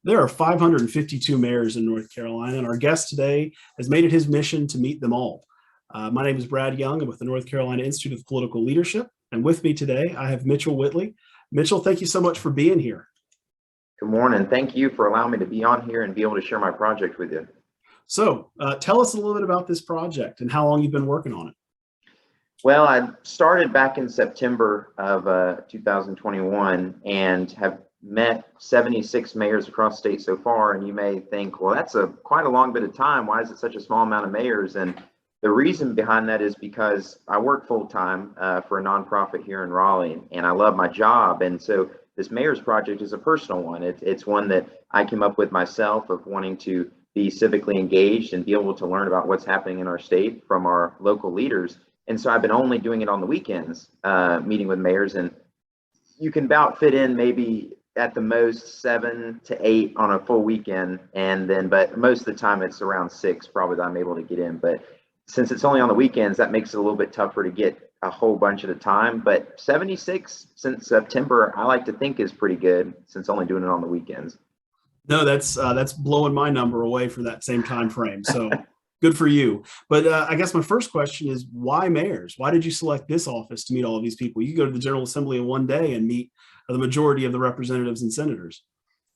There are 552 mayors in North Carolina, and our guest today has made it his mission to meet them all. My name is Brad Young. I'm with the North Carolina Institute of Political Leadership, and with me today, I have Mitchell Whitley. Mitchell, thank you so much for being here. Good morning. Thank you for allowing me to be on here and be able to share my project with you. So tell us a little bit about this project and how long you've been working on it. Well, I started back in September of 2021 and have met 76 mayors across the state so far. And you may think, well, that's quite a long bit of time. Why is it such a small amount of mayors? And the reason behind that is because I work full time for a nonprofit here in Raleigh, and I love my job. And so this mayor's project is a personal one. It's one that I came up with myself, of wanting to be civically engaged and be able to learn about what's happening in our state from our local leaders. And so I've been only doing it on the weekends, meeting with mayors, and you can about fit in maybe at the most 7 to 8 on a full weekend. But most of the time it's around 6 probably that I'm able to get in. But since it's only on the weekends, that makes it a little bit tougher to get a whole bunch at a time. But 76 since September, I like to think, is pretty good, since only doing it on the weekends. No, that's blowing my number away for that same time frame. So good for you. But I guess my first question is, why mayors? Why did you select this office to meet all of these people? You could go to the General Assembly in one day and meet the majority of the representatives and senators.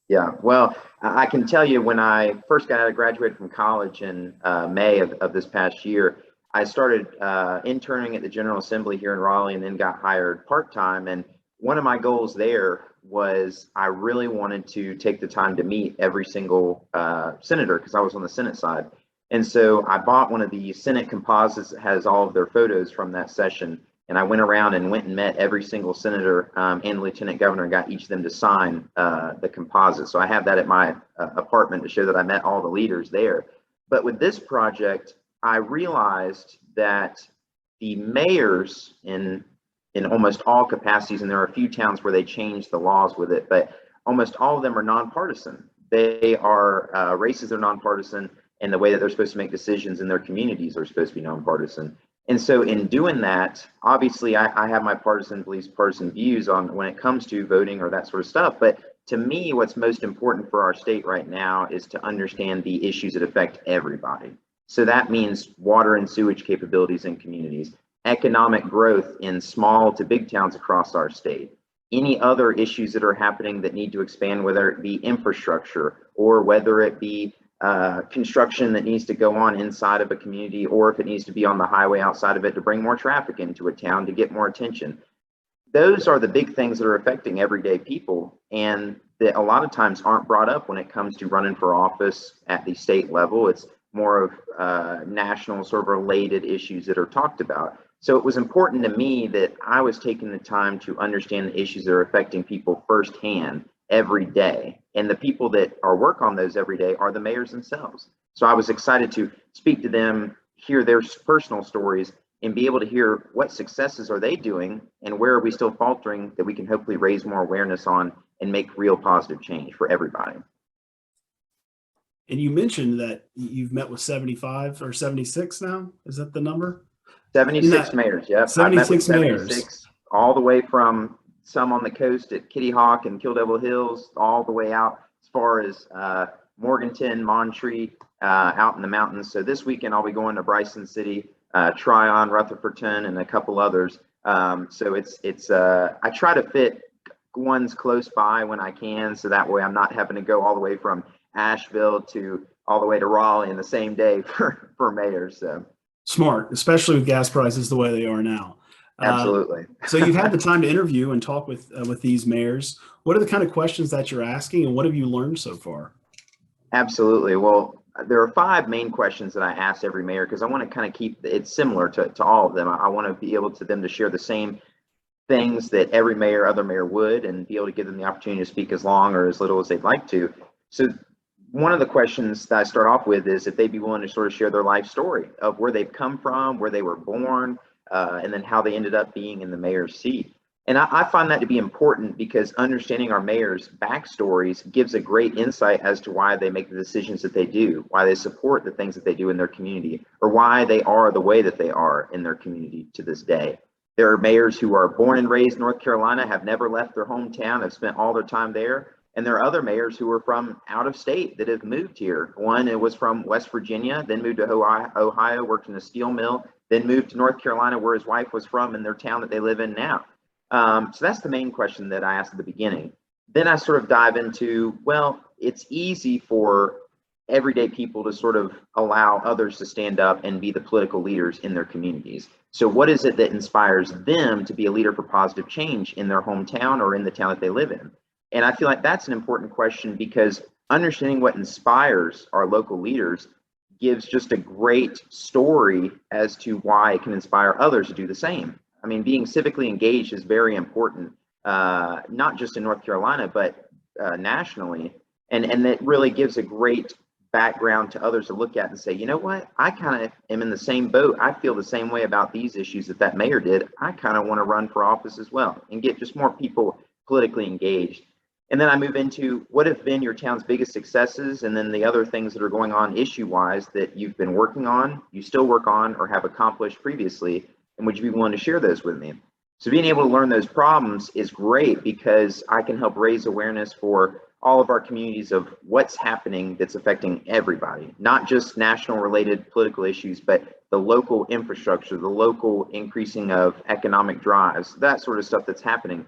Yeah, well, I can tell you, when I first graduated from college in May of this past year, I started interning at the General Assembly here in Raleigh, and then got hired part-time. And one of my goals there was, I really wanted to take the time to meet every single senator, because I was on the Senate side. And so I bought one of the Senate composites that has all of their photos from that session. And I went around and met every single senator and lieutenant governor, and got each of them to sign the composite. So I have that at my apartment to show that I met all the leaders there. But with this project, I realized that the mayors in almost all capacities, and there are a few towns where they changed the laws with it, but almost all of them are nonpartisan. They are races are nonpartisan, and the way that they're supposed to make decisions in their communities are supposed to be nonpartisan. And so in doing that, obviously I have my partisan beliefs, partisan views on when it comes to voting or that sort of stuff. But to me, what's most important for our state right now is to understand the issues that affect everybody. So that means water and sewage capabilities in communities, economic growth in small to big towns across our state, any other issues that are happening that need to expand, whether it be infrastructure or whether it be construction that needs to go on inside of a community, or if it needs to be on the highway outside of it to bring more traffic into a town to get more attention. Those are the big things that are affecting everyday people, and that a lot of times aren't brought up when it comes to running for office at the state level. It's more of national sort of related issues that are talked about. So it was important to me that I was taking the time to understand the issues that are affecting people firsthand every day. And the people that work on those every day are the mayors themselves. So I was excited to speak to them, hear their personal stories, and be able to hear what successes are they doing and where are we still faltering, that we can hopefully raise more awareness on and make real positive change for everybody. And you mentioned that you've met with 75 or 76 now. Is that the number? 76 mayors, yeah. 76 mayors. All the way from some on the coast at Kitty Hawk and Kill Devil Hills, all the way out as far as Morganton, Montreat, out in the mountains. So this weekend I'll be going to Bryson City, Tryon, Rutherfordton, and a couple others. So I try to fit ones close by when I can, so that way I'm not having to go all the way from Asheville to all the way to Raleigh in the same day for mayors. So smart, especially with gas prices the way they are now. Absolutely. So you've had the time to interview and talk with these mayors. What are the kind of questions that you're asking, and what have you learned so far? Absolutely. Well, there are 5 main questions that I ask every mayor, because I want to kind of keep it similar to all of them. I want to be able to them to share the same things that every other mayor would, and be able to give them the opportunity to speak as long or as little as they'd like to. So one of the questions that I start off with is if they'd be willing to sort of share their life story of where they've come from, where they were born, and then how they ended up being in the mayor's seat. And I find that to be important, because understanding our mayors' backstories gives a great insight as to why they make the decisions that they do, why they support the things that they do in their community, or why they are the way that they are in their community to this day. There are mayors who are born and raised in North Carolina, have never left their hometown, have spent all their time there. And there are other mayors who are from out of state that have moved here. One, it was from West Virginia, then moved to Ohio, worked in a steel mill, then moved to North Carolina, where his wife was from, in their town that they live in now. So that's the main question that I asked at the beginning. Then I sort of dive into, well, it's easy for everyday people to sort of allow others to stand up and be the political leaders in their communities. So what is it that inspires them to be a leader for positive change in their hometown or in the town that they live in? And I feel like that's an important question, because understanding what inspires our local leaders gives just a great story as to why it can inspire others to do the same. I mean, being civically engaged is very important, not just in North Carolina, but nationally. And that really gives a great background to others to look at and say, you know what, I kind of am in the same boat. I feel the same way about these issues that mayor did. I kind of want to run for office as well and get just more people politically engaged. And then I move into what have been your town's biggest successes, and then the other things that are going on issue-wise that you've been working on, you still work on, or have accomplished previously, and would you be willing to share those with me? So being able to learn those problems is great, because I can help raise awareness for all of our communities of what's happening that's affecting everybody, not just national related political issues, but the local infrastructure, the local increasing of economic drives, that sort of stuff that's happening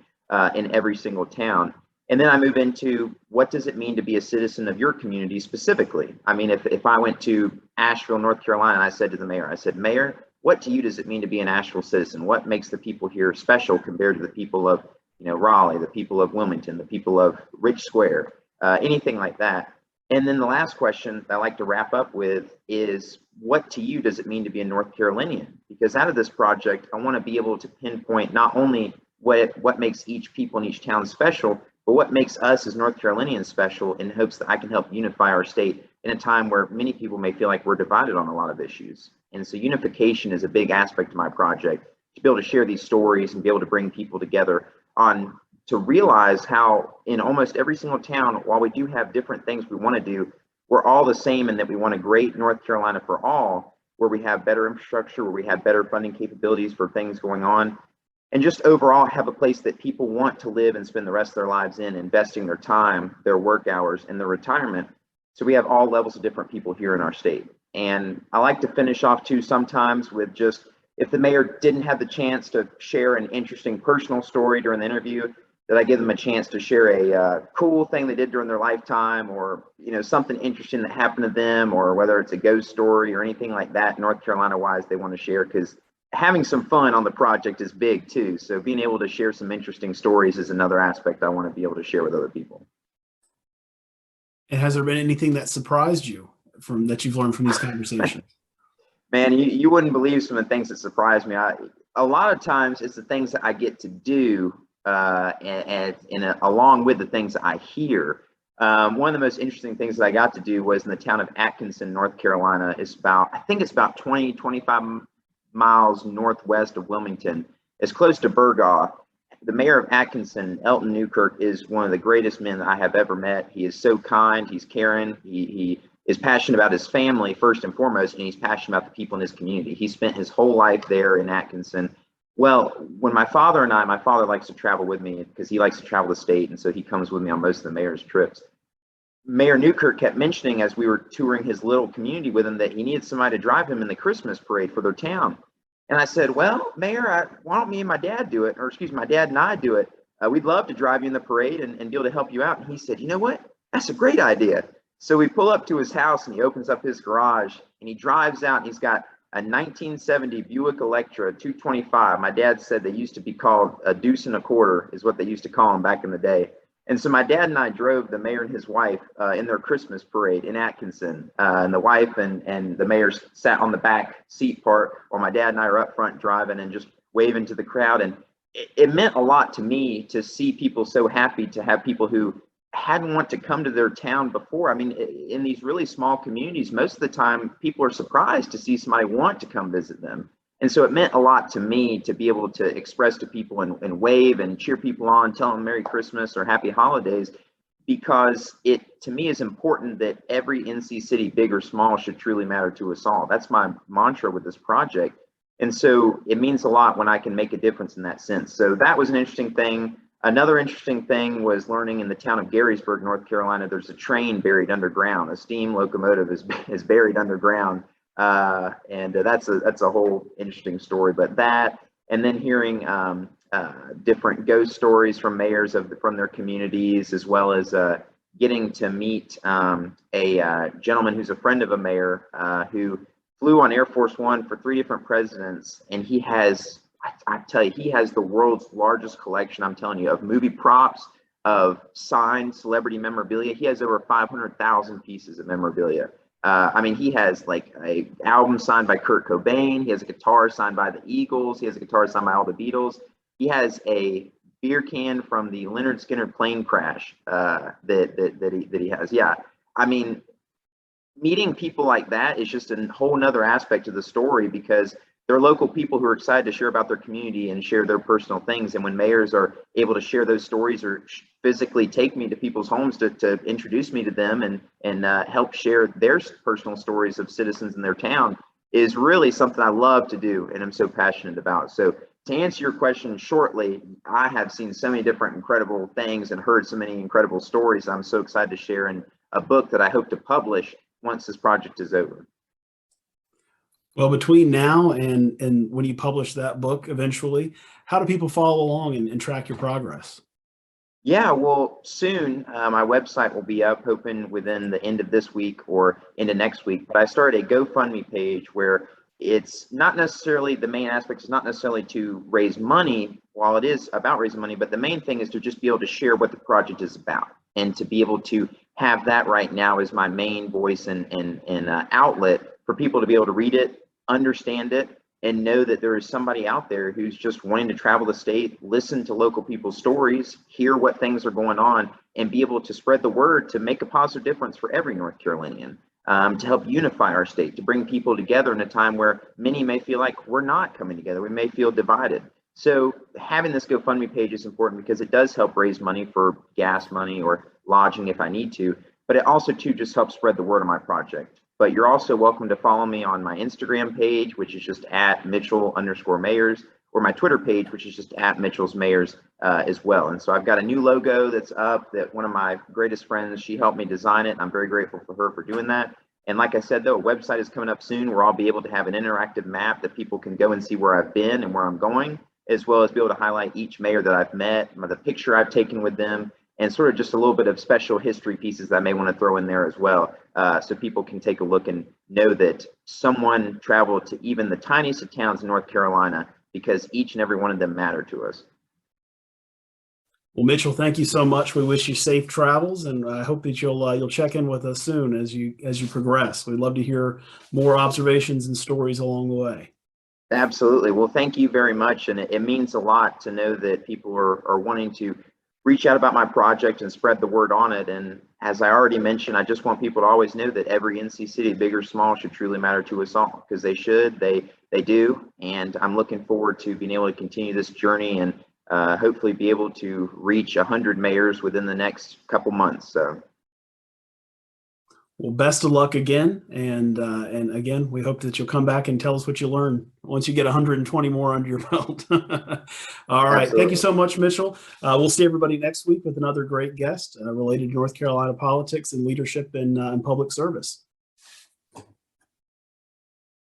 in every single town. And then I move into, what does it mean to be a citizen of your community specifically? I mean, if I went to Asheville, North Carolina, and I said to the mayor, I said, Mayor, what to you does it mean to be an Asheville citizen? What makes the people here special compared to the people of, you know, Raleigh, the people of Wilmington, the people of Rich Square, anything like that? And then the last question that I like to wrap up with is, what to you does it mean to be a North Carolinian? Because out of this project, I want to be able to pinpoint not only what makes each people in each town special, but what makes us as North Carolinians special, in hopes that I can help unify our state in a time where many people may feel like we're divided on a lot of issues. And so unification is a big aspect of my project, to be able to share these stories and be able to bring people together on to realize how in almost every single town, while we do have different things we want to do, we're all the same in that we want a great North Carolina for all, where we have better infrastructure, where we have better funding capabilities for things going on, and just overall have a place that people want to live and spend the rest of their lives in, investing their time, their work hours, and their retirement. So we have all levels of different people here in our state. And I like to finish off too sometimes with just, if the mayor didn't have the chance to share an interesting personal story during the interview, that I give them a chance to share a cool thing they did during their lifetime, or, you know, something interesting that happened to them, or whether it's a ghost story or anything like that, North Carolina wise, they want to share, because having some fun on the project is big too. So being able to share some interesting stories is another aspect I want to be able to share with other people. And has there been anything that surprised you from that you've learned from these conversations? Man, you wouldn't believe some of the things that surprise me. A lot of times it's the things that I get to do, along with the things that I hear. One of the most interesting things that I got to do was in the town of Atkinson, North Carolina. I think it's about 25 miles northwest of Wilmington. It's close to Burgaw. The mayor of Atkinson, Elton Newkirk, is one of the greatest men that I have ever met. He is so kind, he's caring, he is passionate about his family first and foremost, and he's passionate about the people in his community. He spent his whole life there in Atkinson. Well, when my father likes to travel with me because he likes to travel the state, and so he comes with me on most of the mayor's trips. Mayor Newkirk kept mentioning, as we were touring his little community with him, that he needed somebody to drive him in the Christmas parade for their town. And I said, well, Mayor, why don't me and my dad do it? Or excuse me, my dad and I do it. We'd love to drive you in the parade and be able to help you out. And he said, you know what? That's a great idea. So we pull up to his house and he opens up his garage and he drives out, and he's got a 1970 Buick Electra 225. My dad said they used to be called a deuce and a quarter, is what they used to call them back in the day. And so my dad and I drove the mayor and his wife in their Christmas parade in Atkinson. And the wife and the mayor sat on the back seat part, while my dad and I are up front driving and just waving to the crowd. And it meant a lot to me to see people so happy to have people who hadn't want to come to their town before. I mean, in these really small communities, most of the time people are surprised to see somebody want to come visit them. And so it meant a lot to me to be able to express to people and wave and cheer people on, tell them Merry Christmas or Happy Holidays, because it, to me, is important that every NC city, big or small, should truly matter to us all. That's my mantra with this project. And so it means a lot when I can make a difference in that sense. So that was an interesting thing. Another interesting thing was learning in the town of Garysburg, North Carolina, there's a train buried underground. A steam locomotive is buried underground, and that's a whole interesting story. But that, and then hearing different ghost stories from mayors from their communities, as well as getting to meet a gentleman who's a friend of a mayor who flew on Air Force One for 3 different presidents, and he has, I tell you, he has the world's largest collection, I'm telling you, of movie props, of signed celebrity memorabilia. He has over 500,000 pieces of memorabilia. I mean, he has like a album signed by Kurt Cobain. He has a guitar signed by the Eagles. He has a guitar signed by all the Beatles. He has a beer can from the Leonard Skinner plane crash that he has. Yeah, I mean, meeting people like that is just a whole nother aspect of the story, because they're local people who are excited to share about their community and share their personal things. And when mayors are able to share those stories or physically take me to people's homes to introduce me to them and help share their personal stories of citizens in their town, is really something I love to do and I'm so passionate about. So to answer your question shortly, I have seen so many different incredible things and heard so many incredible stories I'm so excited to share in a book that I hope to publish once this project is over. Well, between now and when you publish that book eventually, how do people follow along and track your progress? Yeah, well, soon my website will be up, hoping within the end of this week or into next week. But I started a GoFundMe page where it's not necessarily, the main aspect is not necessarily to raise money, while it is about raising money, but the main thing is to just be able to share what the project is about, and to be able to have that right now as my main voice and outlet for people to be able to read it, understand it, and know that there is somebody out there who's just wanting to travel the state, listen to local people's stories, hear what things are going on, and be able to spread the word to make a positive difference for every North Carolinian, to help unify our state, to bring people together in a time where many may feel like we're not coming together. We may feel divided. So having this GoFundMe page is important because it does help raise money for gas money or lodging if I need to, but it also too just helps spread the word of my project. But you're also welcome to follow me on my Instagram page, which is just at Mitchell_Mayors, or my Twitter page, which is just at Mitchell's Mayors as well. And so I've got a new logo that's up that one of my greatest friends, she helped me design it. And I'm very grateful for her for doing that. And like I said, though, a website is coming up soon where I'll be able to have an interactive map that people can go and see where I've been and where I'm going, as well as be able to highlight each mayor that I've met, the picture I've taken with them, and sort of just a little bit of special history pieces that I may want to throw in there as well, so people can take a look and know that someone traveled to even the tiniest of towns in North Carolina, because each and every one of them matter to us. Well, Mitchell, thank you so much. We wish you safe travels, and I hope that you'll check in with us soon as you progress. We'd love to hear more observations and stories along the way. Absolutely. Well, thank you very much, and it means a lot to know that people are wanting to reach out about my project and spread the word on it. And as I already mentioned, I just want people to always know that every NC City, big or small, should truly matter to us all, because they should, they do. And I'm looking forward to being able to continue this journey and hopefully be able to reach 100 mayors within the next couple months. So. Well, best of luck again, and again, we hope that you'll come back and tell us what you learn once you get 120 more under your belt. All right, Absolutely. Thank you so much, Mitchell. We'll see everybody next week with another great guest related to North Carolina politics and leadership in public service.